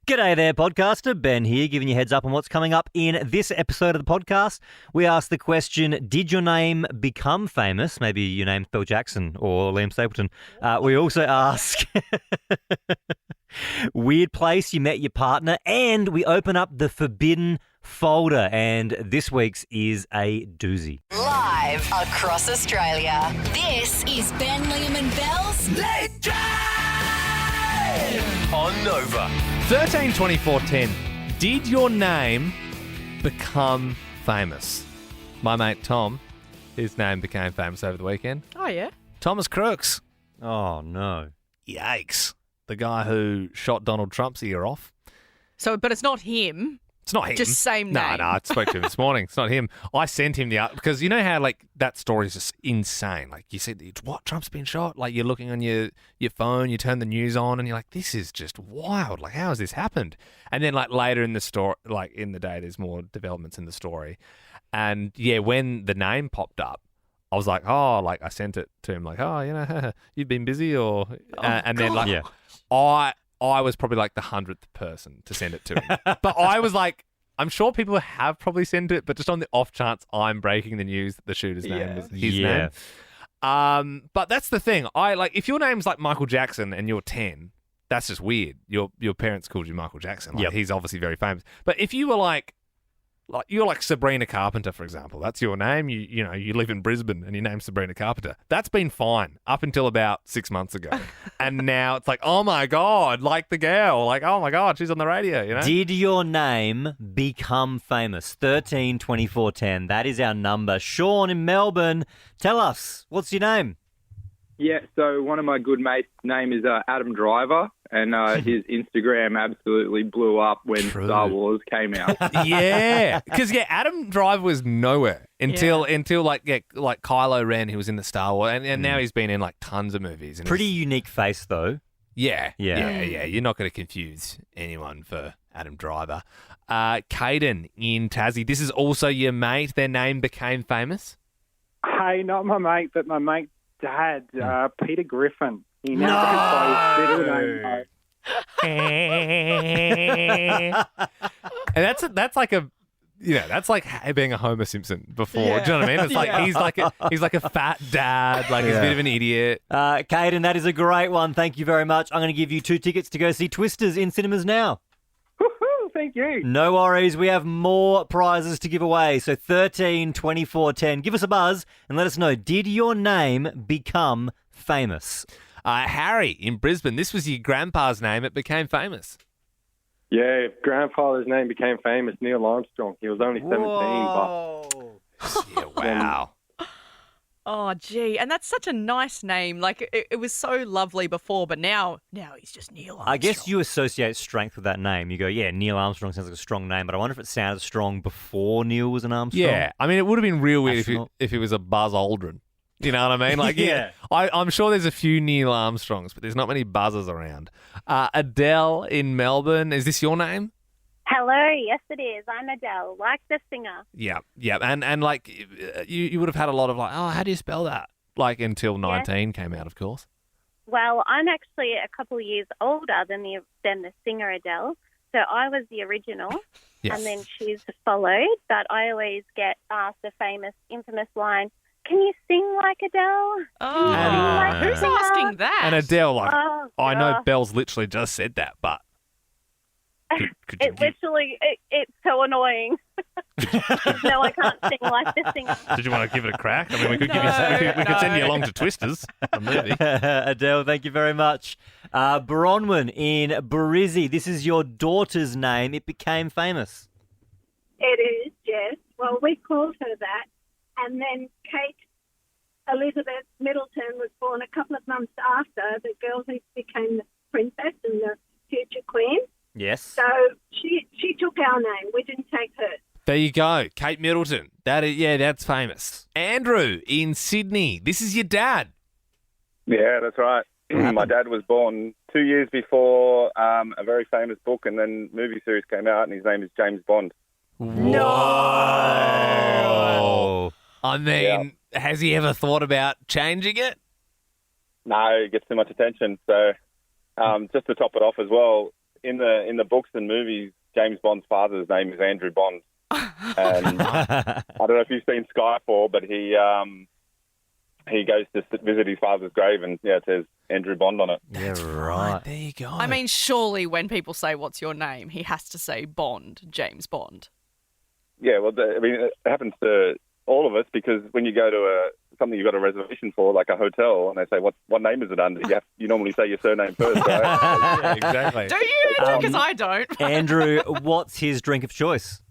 G'day there, podcaster. Ben here, giving you a heads up on what's coming up in this episode of the podcast. We ask the question, did your name become famous? Maybe your name's Bill Jackson or Liam Stapleton. We also ask, weird place you met your partner, and we open up the forbidden folder. And this week's is a doozy. Live across Australia, this is Ben, Liam and Belle's Late Drive on Nova. 13-24-10. Did your name become famous? My mate Tom, his name became famous over the weekend. Oh, yeah? Thomas Crooks. Oh, no. Yikes. The guy who shot Donald Trump's ear off. So, but it's not him. It's not him. Just same name. No, I spoke to him this morning. It's not him. I sent him because you know how that story is just insane. Like you said, what, Trump's been shot? Like you're looking on your phone, you turn the news on, and you're like, this is just wild. Like how has this happened? And then like later in the story, like in the day, there's more developments in the story. And yeah, when the name popped up, I was like, oh, like I sent it to him, like, oh, you know, you've been busy, or and then like, I was probably like the 100th person to send it to him. But I was like, I'm sure people have probably sent it, but just on the off chance I'm breaking the news that the shooter's name was his name. But that's the thing. If your name's like Michael Jackson and you're 10, that's just weird. Your parents called you Michael Jackson. Like, he's obviously very famous. But if you were like you're like Sabrina Carpenter, for example. That's your name. You know, you live in Brisbane and your name's Sabrina Carpenter. That's been fine up until about 6 months ago. And now it's like, oh my God, like the girl. Like, oh my God, she's on the radio, you know? Did your name become famous? 13-24-10. That is our number. Sean in Melbourne, tell us, what's your name? Yeah, so one of my good mates' name is Adam Driver, and his Instagram absolutely blew up when Star Wars came out. Yeah, because Adam Driver was nowhere until like Kylo Ren, who was in the Star Wars, and now he's been in like tons of movies. And Pretty unique face though. Yeah. You're not going to confuse anyone for Adam Driver. Caden in Tassie, this is also your mate. Their name became famous. Hey, not my mate, but my mate's dad, Peter Griffin. He now goes by his middle name. And that's like a, you know, that's like being a Homer Simpson before. Do you know what I mean? It's like he's like a fat dad, like he's a bit of an idiot. Caden, that is a great one. Thank you very much. I'm going to give you 2 tickets to go see Twisters in cinemas now. Thank you. No worries. We have more prizes to give away. So 13-24-10. Give us a buzz and let us know, did your name become famous? Harry in Brisbane, this was your grandpa's name. It became famous. Yeah, grandfather's name became famous, Neil Armstrong. He was only 17. Whoa. Yeah, wow. Oh, gee. And that's such a nice name. Like, it was so lovely before, but now he's just Neil Armstrong. I guess you associate strength with that name. You go, yeah, Neil Armstrong sounds like a strong name, but I wonder if it sounded strong before Neil was an Armstrong. Yeah, I mean, it would have been real weird if it was a Buzz Aldrin. You know what I mean? Like, I'm sure there's a few Neil Armstrongs, but there's not many Buzzers around. Adele in Melbourne, is this your name? Hello, yes it is. I'm Adele, like the singer. Yeah, and like you would have had a lot of like, oh, how do you spell that? Like until 19 came out, of course. Well, I'm actually a couple of years older than the singer Adele, so I was the original, and then she's followed. But I always get asked the infamous line, "Can you sing like Adele?" Oh, who's asking that? And Adele, like, I know Belle's literally just said that, but. It's so annoying. No, I can't sing like the singer. Did you want to give it a crack? I mean, we could send you along to Twisters, a movie. Adele, thank you very much. Bronwyn in Brizzy, this is your daughter's name. It became famous. It is, yes. Well, we called her that. And then Kate Elizabeth Middleton was born a couple of months after the girl who became the princess and the future queen. Yes. So she took our name. We didn't take hers. There you go. Kate Middleton. That's famous. Andrew in Sydney. This is your dad. Yeah, that's right. My dad was born 2 years before a very famous book and then movie series came out, and his name is James Bond. No! I mean, has he ever thought about changing it? No, it gets too much attention. So just to top it off as well, in the books and movies, James Bond's father's name is Andrew Bond. And I don't know if you've seen Skyfall, but he goes to visit his father's grave, and it says Andrew Bond on it. Yeah, right. There you go. I mean, surely when people say, "What's your name?" he has to say Bond, James Bond. Yeah, well, it happens to all of us, because when you go to something you've got a reservation for, like a hotel, and they say, what name is it under? You normally say your surname first, right? Yeah, exactly. Do you? Because I don't. Andrew, what's his drink of choice?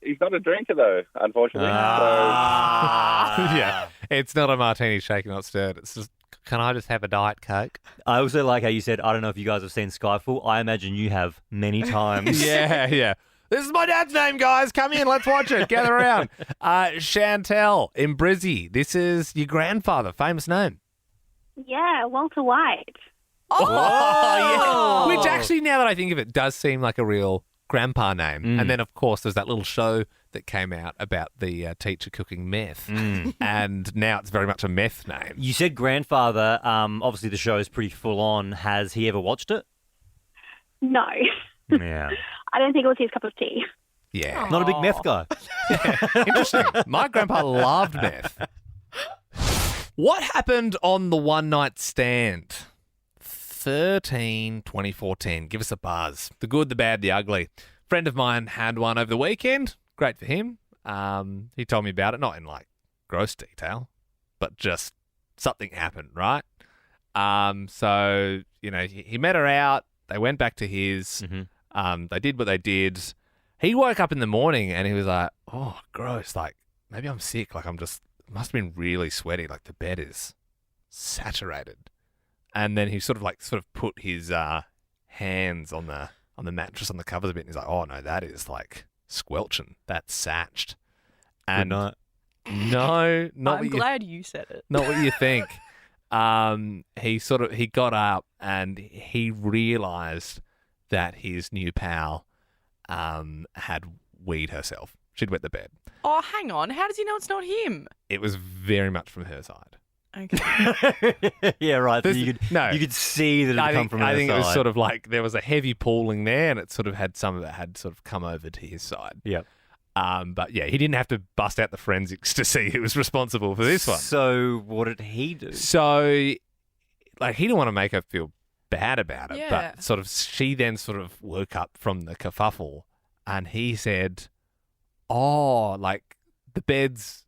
He's not a drinker, though, unfortunately. Yeah, it's not a martini shaken, not stirred. It's just, can I just have a Diet Coke? I also like how you said, I don't know if you guys have seen Skyfall. I imagine you have many times. Yeah. This is my dad's name, guys. Come in, let's watch it. Gather around. Chantel in Brizzy. This is your grandfather, famous name. Yeah, Walter White. Oh, yeah. Which actually, now that I think of it, does seem like a real grandpa name. And then, of course, there's that little show that came out about the teacher cooking meth. And now it's very much a meth name. You said grandfather. Obviously, the show is pretty full on. Has he ever watched it? No. Yeah. I don't think it was his cup of tea. Yeah. Not a big meth guy. Interesting. My grandpa loved meth. What happened on the one night stand? 13/24/10. Give us a buzz. The good, the bad, the ugly. Friend of mine had one over the weekend. Great for him. He told me about it, not in like gross detail, but just something happened, right? So, he met her out. They went back to his. They did what they did. He woke up in the morning and he was like, oh, gross. Like, maybe I'm sick. Like, must have been really sweaty. Like, the bed is saturated. And then he sort of put his hands on the mattress, on the covers a bit. And he's like, oh, no, that is like squelching. That's satched. And Good night. No, not I'm glad you said it. Not what you think. He got up and he realised that his new pal had weed herself. She'd wet the bed. Oh, hang on. How does he know it's not him? It was very much from her side. Okay. Yeah, right. So you could see that it had come from her side. I think it was sort of like there was a heavy pooling there, and it sort of had some of it had sort of come over to his side. Yep. But yeah, he didn't have to bust out the forensics to see who was responsible for this one. So what did he do? So, like, he didn't want to make her feel bad about it, Yeah. but sort of she then sort of woke up from the kerfuffle, and he said, "Oh, like the bed's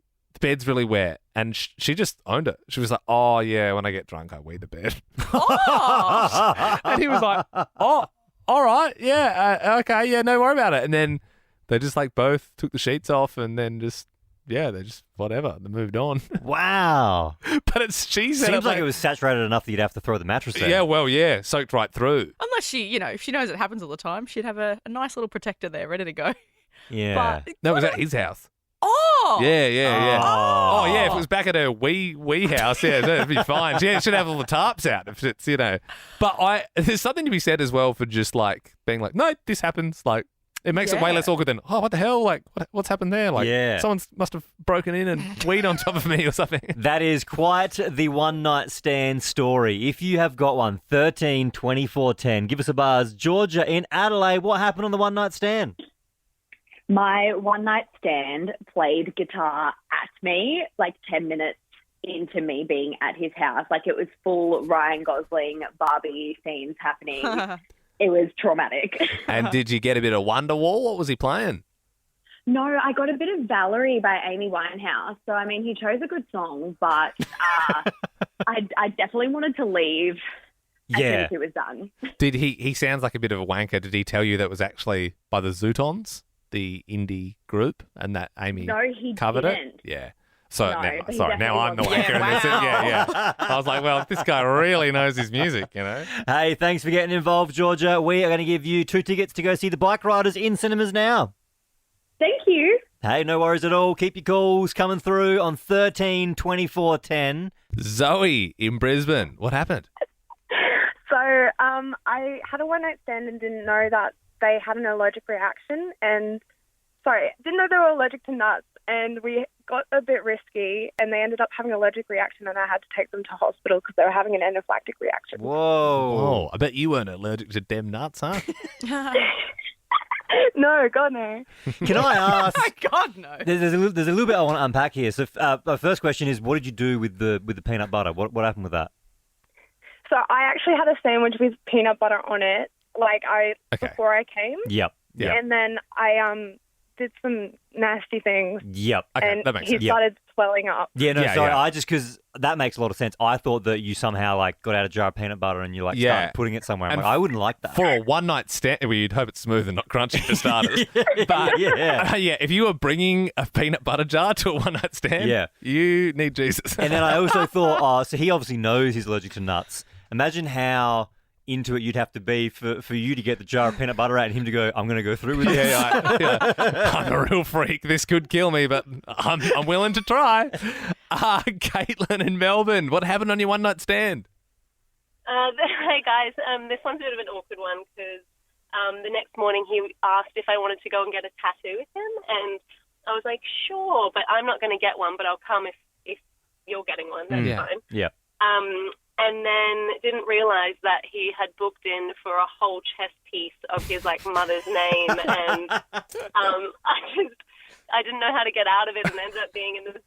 really wet," and she just owned it. She was like, "Oh yeah, when I get drunk, I weed the bed." Oh! And he was like, "Oh, all right, yeah, okay, yeah, no worry about it." And then they just like both took the sheets off, and then they just whatever, they moved on. Wow. But she said Seems like it was saturated enough that you'd have to throw the mattress in. Yeah, well, yeah, soaked right through. Unless she, if she knows it happens all the time, she'd have a nice little protector there ready to go. Yeah. But, No, it was at his house. oh! Yeah. Oh. Oh, yeah, if it was back at her wee house, yeah, that'd be fine. She should have all the tarps out if it's, But there's something to be said as well for just, like, being like, no, this happens. Like, it makes it way less awkward than, oh, what the hell? Like, what's happened there? Like, someone must have broken in and weed on top of me or something. That is quite the one-night stand story. If you have got one, 13/24/10, give us a buzz. Georgia in Adelaide, what happened on the one-night stand? My one-night stand played guitar at me like 10 minutes into me being at his house. Like, it was full Ryan Gosling, Barbie scenes happening. It was traumatic. And did you get a bit of Wonderwall? What was he playing? No, I got a bit of Valerie by Amy Winehouse. So, I mean, he chose a good song, but I definitely wanted to leave as soon as it was done. Did he sounds like a bit of a wanker. Did he tell you that was actually by the Zootons, the indie group, and that Amy covered didn't. it? Yeah. So No, now, but he sorry, now I'm the definitely wanker. wasn't. Yeah. I was like, well, this guy really knows his music, Hey, thanks for getting involved, Georgia. We are going to give you 2 tickets to go see the Bike Riders in cinemas now. Thank you. Hey, no worries at all. Keep your calls coming through on 13/24/10. Zoe in Brisbane, what happened? So I had a one-night stand and didn't know that they had an allergic reaction didn't know they were allergic to nuts, and we got a bit risky, and they ended up having an allergic reaction, and I had to take them to hospital because they were having an anaphylactic reaction. Whoa. I bet you weren't allergic to dem nuts, huh? No, God, no. Can I ask? Oh, God, no. There's a little bit I want to unpack here. So, my first question is, what did you do with the peanut butter? What happened with that? So I actually had a sandwich with peanut butter on it, before I came. Yep. And then I did some nasty things. Yep. Okay, And that makes he sense. started swelling up. Yeah, no, Yeah, sorry. yeah. Because that makes a lot of sense. I thought that you somehow got out a jar of peanut butter and you Yeah. started putting it somewhere. I'm And like, I wouldn't like that. For a one-night stand, well, you'd hope it's smooth and not crunchy for starters. But Yeah. if you were bringing a peanut butter jar to a one-night stand, Yeah. you need Jesus. And then I also thought, so he obviously knows he's allergic to nuts. Imagine how into it you'd have to be for you to get the jar of peanut butter out and him to go, I'm going to go through with this. I'm a real freak. This could kill me, but I'm willing to try. Caitlin in Melbourne, what happened on your one-night stand? Hey guys, this one's a bit of an awkward one because the next morning he asked if I wanted to go and get a tattoo with him, and I was like, sure, but I'm not going to get one, but I'll come if you're getting one. That's fine. Yeah. And then didn't realise that he had booked in for a whole chest piece of his mother's name, and I didn't know how to get out of it, and ended up being in this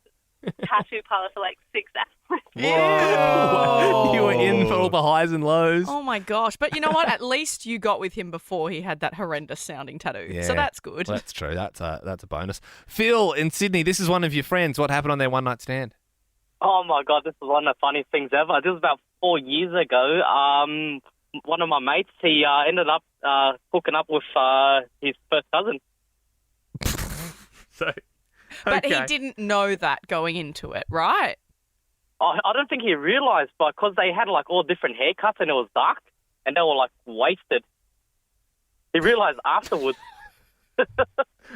tattoo parlor for 6 hours. Whoa. You were in for all the highs and lows. Oh, my gosh. But you know what? At least you got with him before he had that horrendous sounding tattoo. Yeah. So that's good. Well, that's true. That's a bonus. Phil in Sydney, this is one of your friends. What happened on their one-night stand? Oh, my God, this is one of the funniest things ever. This was about 4 years ago. One of my mates, he ended up hooking up with his first cousin. But he didn't know that going into it, right? I don't think he realised, because they had all different haircuts and it was dark and they were wasted. He realised afterwards.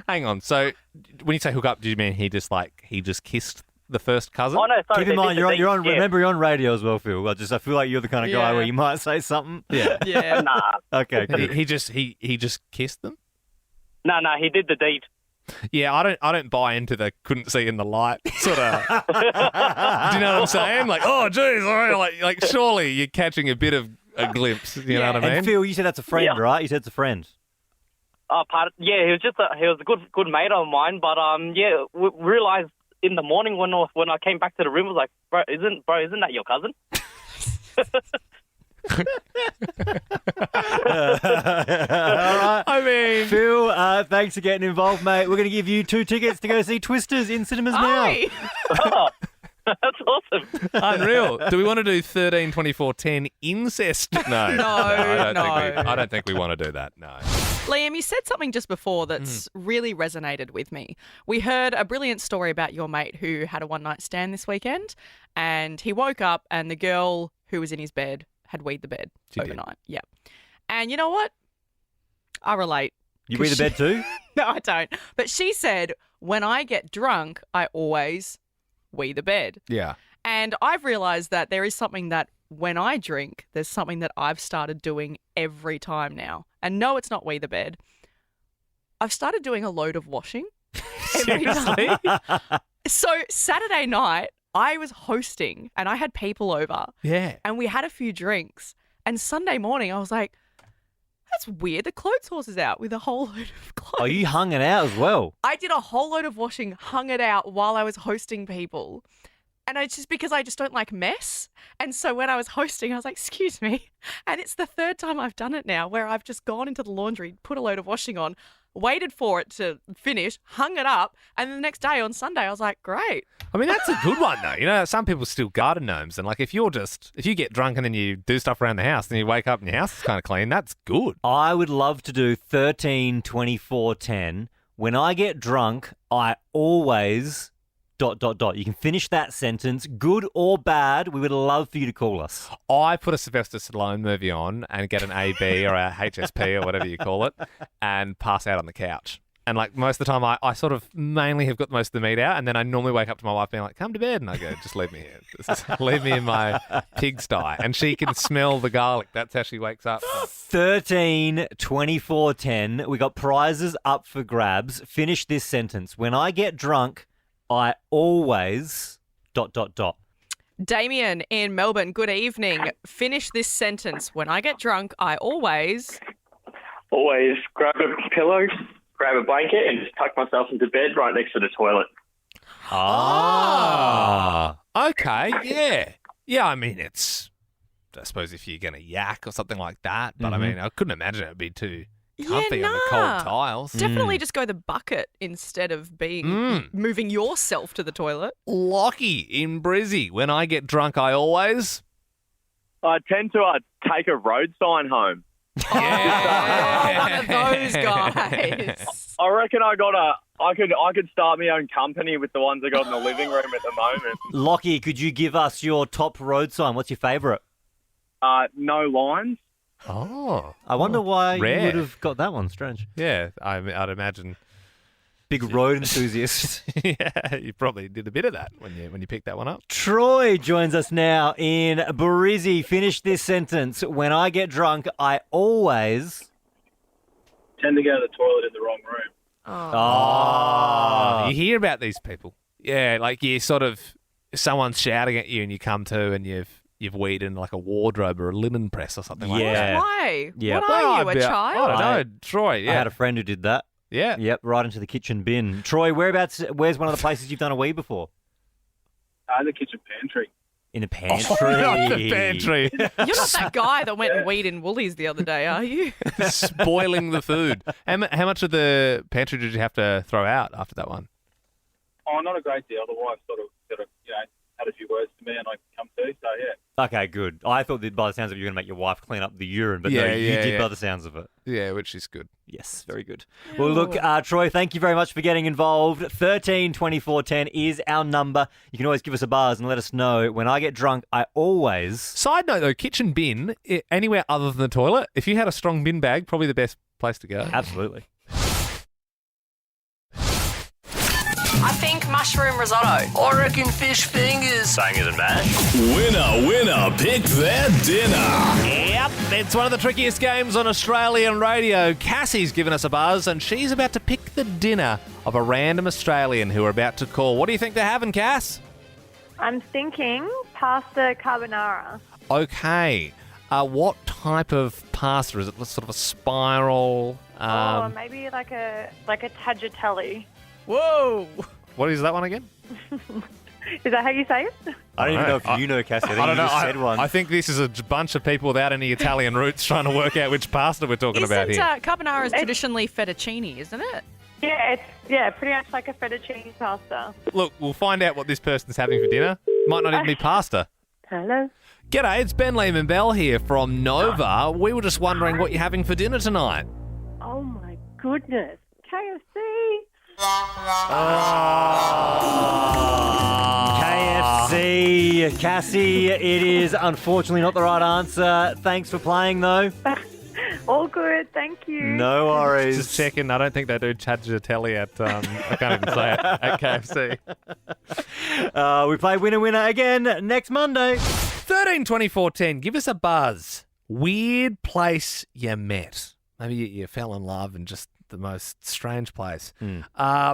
Hang on. So when you say hook up, do you mean he just kissed the first cousin? Oh, no, sorry. Keep in mind, you're on. Yeah. Remember, you're on radio as well, Phil. I feel like you're the kind of guy Yeah. where you might say something. Yeah. Yeah. Nah. Okay. Cool. He just kissed them? No, he did the deed. Yeah, I don't buy into the couldn't see in the light sort of. Do you know what I'm saying? Oh, geez, all right. Surely you're catching a bit of a glimpse. You know what I mean? And Phil, you said that's a friend, Yeah. right? You said it's a friend. Yeah, he was he was a good mate of mine, but we realised in the morning when I came back to the room, I was like, bro, isn't that your cousin? All right. I mean, Phil, thanks for getting involved, mate. We're going to give you 2 tickets to go see Twisters in cinemas now. Aye. Oh, that's awesome. unreal. Do we want to do 13, 24, 10 incest? No. I don't think we want to do that. No. Liam, you said something just before that's really resonated with me. We heard a brilliant story about your mate who had a one-night stand this weekend, and he woke up and the girl who was in his bed had weed the bed overnight. Yeah. And you know what? I relate. You weed the bed too? No, I don't. But she said, when I get drunk, I always wee the bed. Yeah. And I've realised that there is something that when I drink, there's something that I've started doing every time now. And no, it's not wee the bed. I've started doing a load of washing every time. So Saturday night, I was hosting and I had people over. Yeah. And we had a few drinks. And Sunday morning, I was like, that's weird. The clothes horse is out with a whole load of clothes. Oh, you hung it out as well. I did a whole load of washing, hung it out while I was hosting people. And it's just because I just don't like mess. And so when I was hosting, I was like, excuse me. And it's the third time I've done it now where I've just gone into the laundry, put a load of washing on, waited for it to finish, hung it up. And the next day on Sunday, I was like, great. I mean, that's a good one, though. You know, some people still garden gnomes. And, if you get drunk and then you do stuff around the house and you wake up and your house is kind of clean, that's good. I would love to do 13, 24, 10. When I get drunk, I always... ... You can finish that sentence, good or bad. We would love for you to call us. I put a Sylvester Stallone movie on and get an AB or a HSP or whatever you call it and pass out on the couch. And most of the time I sort of mainly have got most of the meat out, and then I normally wake up to my wife being like, come to bed. And I go, just leave me here. Just leave me in my pigsty. And she can smell the garlic. That's how she wakes up. 13, 24, 10. We got prizes up for grabs. Finish this sentence. When I get drunk, I always ... Damien in Melbourne, good evening. Finish this sentence. When I get drunk, I always... Always grab a pillow, grab a blanket, and just tuck myself into bed right next to the toilet. Okay, yeah. Yeah, I mean, I suppose if you're going to yak or something like that, but I mean, I couldn't imagine it would be too comfy on the cold tiles. Definitely just go the bucket instead of moving yourself to the toilet. Lockie in Brizzy. When I get drunk, I always... I tend to take a road sign home. One of those guys. I reckon I could start my own company with the ones I got in the living room at the moment. Lockie, could you give us your top road sign? What's your favourite? No lines. Oh. I wonder why rare. you would have got that one. Strange. Yeah, I'd imagine. Big road enthusiast. Yeah, you probably did a bit of that when you picked that one up. Troy joins us now in Brizzy. Finish this sentence. When I get drunk, I always... tend to go to the toilet in the wrong room. You hear about these people. Yeah, like you sort of... Someone's shouting at you and you come to and you've weed in like a wardrobe or a linen press or something like that. Why? Yeah. What are you, a child? I don't know, Troy. Yeah. I had a friend who did that. Yeah. Yep, right into the kitchen bin. Troy, where's one of the places you've done a wee before? In the kitchen pantry. In a pantry. Not the pantry. You're not that guy that went and weed in Woolies the other day, are you? Spoiling the food. How much of the pantry did you have to throw out after that one? Oh, not a great deal. The wife sort of had a few words to me and I come to, so yeah. Okay, good. I thought that by the sounds of it, you were going to make your wife clean up the urine, but no, you did by the sounds of it. Yeah, which is good. Yes, very good. Well, look, Troy, thank you very much for getting involved. 13 24 10 is our number. You can always give us a buzz and let us know. When I get drunk, I always... Side note, though, kitchen bin, anywhere other than the toilet, if you had a strong bin bag, probably the best place to go. Absolutely. I think mushroom risotto. I reckon fish fingers. Bangers and mash. Winner, pick their dinner. Yep, it's one of the trickiest games on Australian radio. Cassie's given us a buzz and she's about to pick the dinner of a random Australian who are about to call. What do you think they're having, Cass? I'm thinking pasta carbonara. Okay. What type of pasta? Is it sort of a spiral? Maybe like a tagliatelle. Whoa! What is that one again? Is that how you say it? I don't even know if you know, Cassie. I think I don't you know. just said one. I think this is a bunch of people without any Italian roots trying to work out which pasta we're talking about here. Carbonara is traditionally fettuccine, isn't it? Yeah, it's pretty much like a fettuccine pasta. Look, we'll find out what this person's having for dinner. Might not even be pasta. Hello. G'day, it's Ben, Liam and Belle here from Nova. We were just wondering what you're having for dinner tonight. Oh my goodness. KFC. KFC. Cassie, it is unfortunately not the right answer. Thanks for playing, though. All good, thank you. No worries. Just checking. I don't think they do Tagliatelle at, I can't even say it, at KFC. We play winner again next Monday. 13 24 10. Give us a buzz. Weird place you met. Maybe you fell in love in just the most strange place.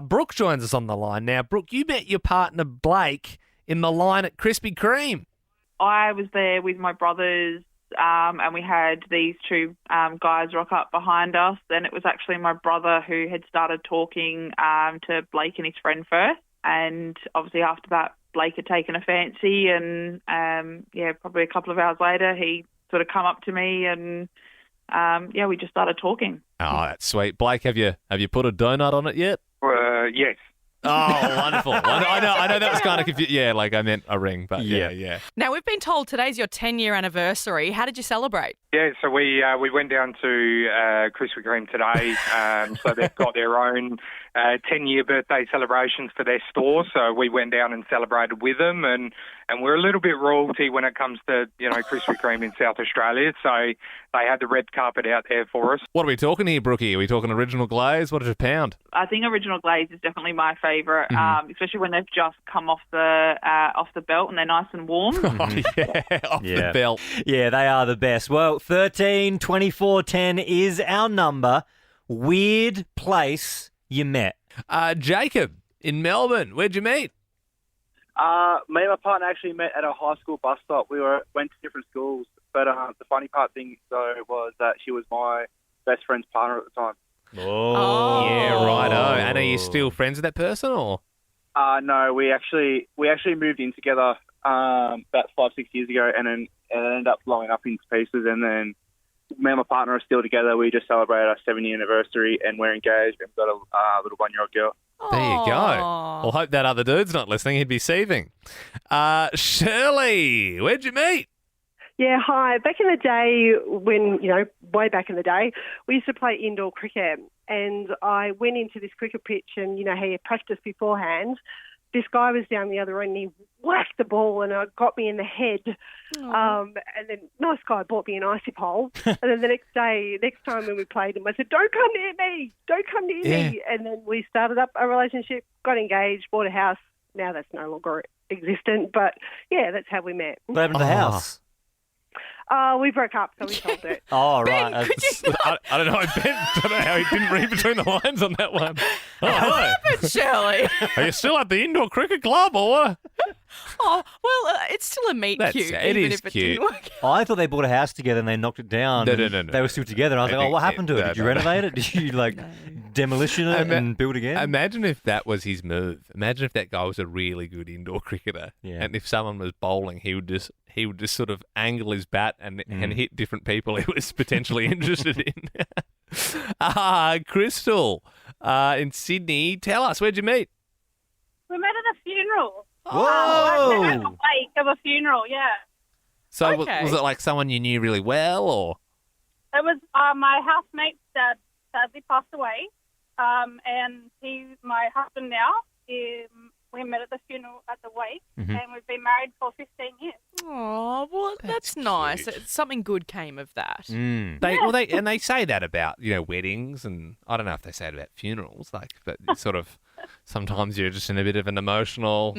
Brooke joins us on the line now. Brooke, you met your partner Blake in the line at Krispy Kreme. I was there with my brothers, and we had these two guys rock up behind us. Then it was actually my brother who had started talking to Blake and his friend first. And obviously after that, Blake had taken a fancy, and probably a couple of hours later, he sort of come up to me and we just started talking. Oh, that's sweet. Blake, have you put a donut on it yet? Yes. Oh, wonderful. I know that was kind of confusing. Yeah, like I meant a ring, but yeah. Now, we've been told today's your 10-year anniversary. How did you celebrate? Yeah, so we went down to Krispy Kreme today. So they've got their own 10-year birthday celebrations for their store. So we went down and celebrated with them, and we're a little bit royalty when it comes to Krispy Kreme in South Australia. So they had the red carpet out there for us. What are we talking here, Brookie? Are we talking original glaze? What did you pound? I think original glaze is definitely my favourite, especially when they've just come off the belt and they're nice and warm. Off the belt. Yeah, they are the best. Well, 13 24 10 is our number. Weird place you met. Jacob in Melbourne. Where'd you meet? Me and my partner actually met at a high school bus stop. We went to different schools, but the funny thing though was that she was my best friend's partner at the time. Oh. Yeah, righto. And are you still friends with that person, or? No, we actually moved in together about 5-6 years ago, and then it ended up blowing up into pieces. And then me and my partner are still together. We just celebrated our 7-year anniversary, and we're engaged. We've got a little 1-year-old girl. There you go. Well, hope that other dude's not listening. He'd be seething. Shirley, where'd you meet? Yeah, hi. Back in the day when, way back in the day, we used to play indoor cricket, and I went into this cricket pitch and, how you practice beforehand. This guy was down the other end and he whacked the ball and it got me in the head. And then nice guy bought me an icy pole. And then the next time when we played him, I said, don't come near me. Don't come near me. And then we started up a relationship, got engaged, bought a house. Now that's no longer existent. But, yeah, that's how we met. What happened to the house? We broke up, so we sold it. Oh, Ben, right. I don't know. I don't know how he didn't read between the lines on that one. Oh, What hello. happened, Shirley? Are you still at the indoor cricket club or what? Oh, well, it's still a meet cute, it even is if it cute. didn't work. I thought they bought a house together and they knocked it down. No. and They were still together. And I was like, oh, what happened to it? Did you renovate it? Did you, demolition it and build again? Imagine if that was his move. Imagine if that guy was a really good indoor cricketer. Yeah. And if someone was bowling, he would just sort of angle his bat and hit different people he was potentially interested in. Crystal, in Sydney, tell us, where'd you meet? We met at a funeral. Whoa! At the wake of a funeral, yeah. So was it like someone you knew really well, or? It was my housemate's dad sadly passed away, and my husband now. We met at the funeral at the wake, and we've been married for 15 years. Oh, well, that's nice. Something good came of that. They say that about weddings, and I don't know if they say it about funerals, but it's sort of sometimes you're just in a bit of an emotional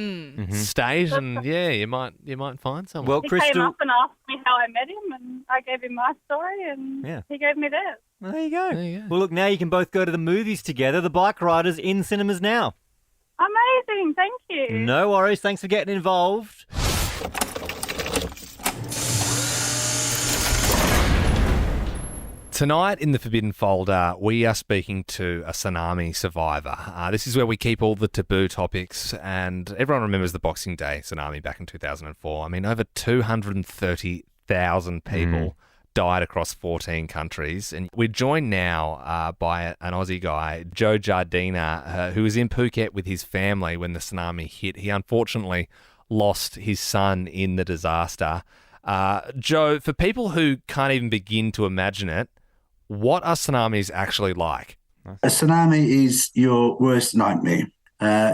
state, and you might find someone. Well, He Crystal, came up and asked me how I met him, and I gave him my story, and he gave me theirs. well, there you go. Well, look, now you can both go to the movies together. The Bike Riders in cinemas now. Amazing, thank you. No worries. Thanks for getting involved. Tonight in the Forbidden Folder, we are speaking to a tsunami survivor. This is where we keep all the taboo topics, and everyone remembers the Boxing Day tsunami back in 2004. I mean, over 230,000 people died across 14 countries. And we're joined now by an Aussie guy, Joe Jardina, who was in Phuket with his family when the tsunami hit. He unfortunately lost his son in the disaster. Joe, for people who can't even begin to imagine it, what are tsunamis actually like? A tsunami is your worst nightmare.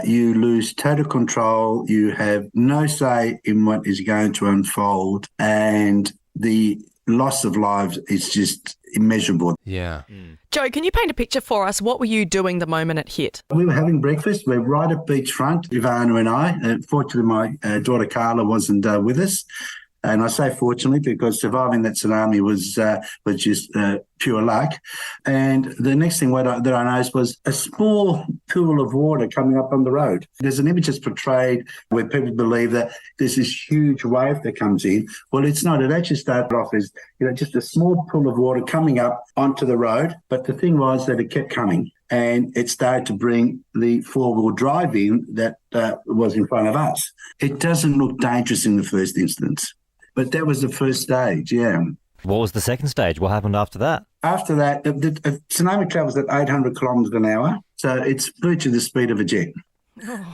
You lose total control. You have no say in what is going to unfold, and the loss of lives is just immeasurable. Yeah. Joe, can you paint a picture for us? What were you doing the moment it hit? We were having breakfast. We're right at beachfront, Ivana and I. Fortunately, my daughter Carla wasn't with us. And I say fortunately because surviving that tsunami was just pure luck. And the next thing that I noticed was a small pool of water coming up on the road. There's an image that's portrayed where people believe that there's this huge wave that comes in. Well, it's not. It actually started off as just a small pool of water coming up onto the road. But the thing was that it kept coming. And it started to bring the four-wheel drive in that was in front of us. It doesn't look dangerous in the first instance. But that was the first stage, yeah. What was the second stage? What happened after that? After that, the tsunami travels at 800 kilometres an hour, so it's virtually the speed of a jet.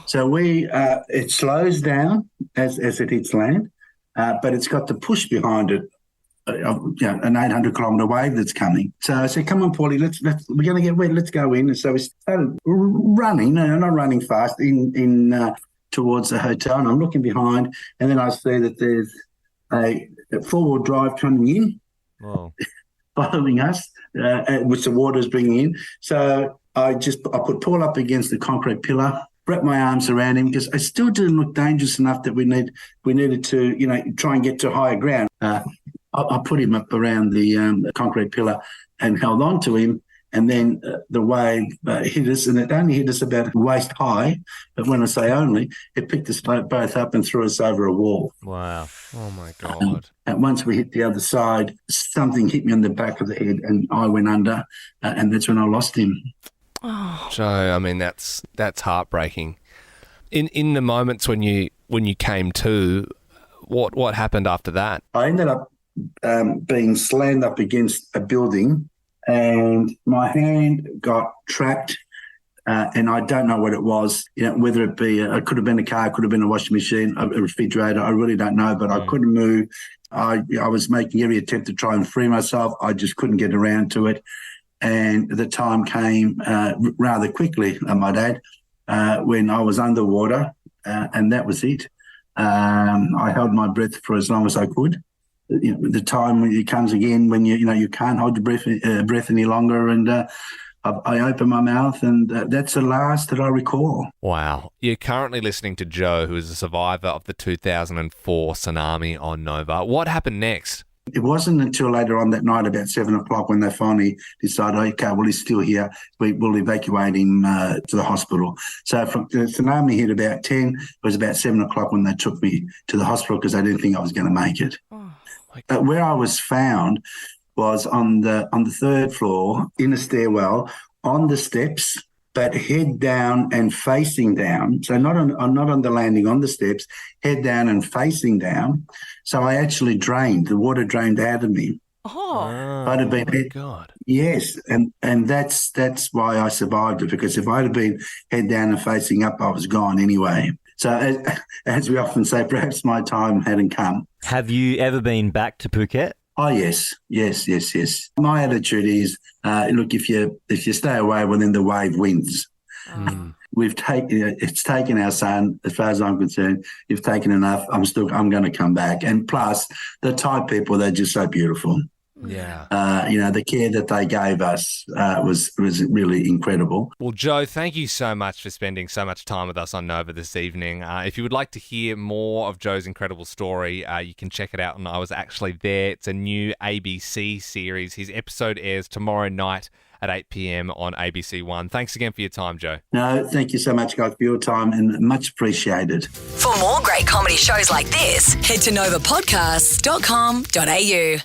So it slows down as it hits land, but it's got the push behind it, an 800 kilometre wave that's coming. So I said, "Come on, Paulie, we're going to get wet. Let's go in." And so we started running, not running fast, in towards the hotel, and I'm looking behind, and then I see that there's a four-wheel drive coming in, following us, which the water's bringing in. So I put Paul up against the concrete pillar, wrapped my arms around him because it still didn't look dangerous enough that we needed to try and get to higher ground. I put him up around the concrete pillar and held on to him, And then the wave hit us, and it only hit us about waist high. But when I say only, it picked us both up and threw us over a wall. Wow. Oh, my God. And once we hit the other side, something hit me on the back of the head and I went under, and that's when I lost him. Oh. Joe, I mean, that's heartbreaking. In the moments when you came to, what happened after that? I ended up being slammed up against a building, and my hand got trapped, and I don't know what it was. Whether it be it could have been a car, it could have been a washing machine, a refrigerator. I really don't know, but I couldn't move. I was making every attempt to try and free myself. I just couldn't get around to it, and the time came rather quickly, I might add, when I was underwater, and that was it. I held my breath for as long as I could. The time when it comes again when you can't hold your breath any longer, and I open my mouth, and that's the last that I recall. Wow. You're currently listening to Joe, who is a survivor of the 2004 tsunami on Nova. What happened next? It wasn't until later on that night, about 7 o'clock, when they finally decided, okay, well, he's still here. We'll evacuate him to the hospital. So from the tsunami hit about 10, it was about 7 o'clock when they took me to the hospital because they didn't think I was going to make it. Where I was found was on the third floor in a stairwell on the steps, but head down and facing down. So not on the landing, on the steps, head down and facing down. So I actually drained. The water drained out of me. Oh, I'd have been God. Yes, and that's why I survived it, because if I'd have been head down and facing up, I was gone anyway. So as we often say, perhaps my time hadn't come. Have you ever been back to Phuket? Oh, yes. My attitude is, look, if you stay away, well, then the wave wins. It's taken our son, as far as I'm concerned. You've taken enough. I'm going to come back. And plus, the Thai people, they're just so beautiful. Yeah. The care that they gave us was really incredible. Well, Joe, thank you so much for spending so much time with us on Nova this evening. If you would like to hear more of Joe's incredible story, you can check it out on I Was Actually There. It's a new ABC series. His episode airs tomorrow night at 8 p.m. on ABC One. Thanks again for your time, Joe. No, thank you so much, guys, for your time, and much appreciated. For more great comedy shows like this, head to novapodcasts.com.au.